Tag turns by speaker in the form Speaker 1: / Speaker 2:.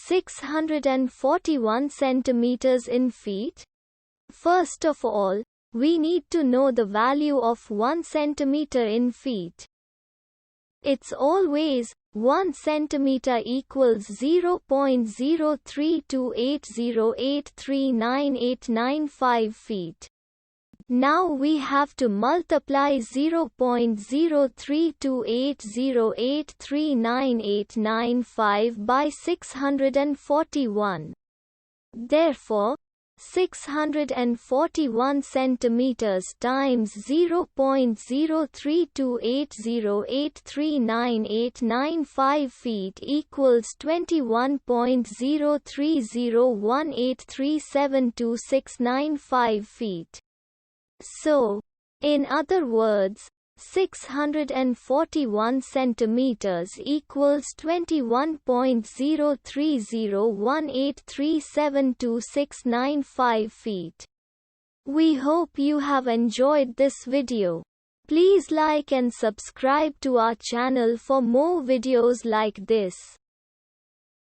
Speaker 1: 641 centimeters in feet? First of all, we need to know the value of 1 centimeter in feet. It's always 1 centimeter equals 0.03280839895 feet. Now we have to multiply 0.03280839895 by 641. Therefore, 641 centimeters times 0.03280839895 feet equals 21.03018372695 feet. So, in other words, 641 centimeters equals 21.03018372695 feet. We hope you have enjoyed this video. Please like and subscribe to our channel for more videos like this.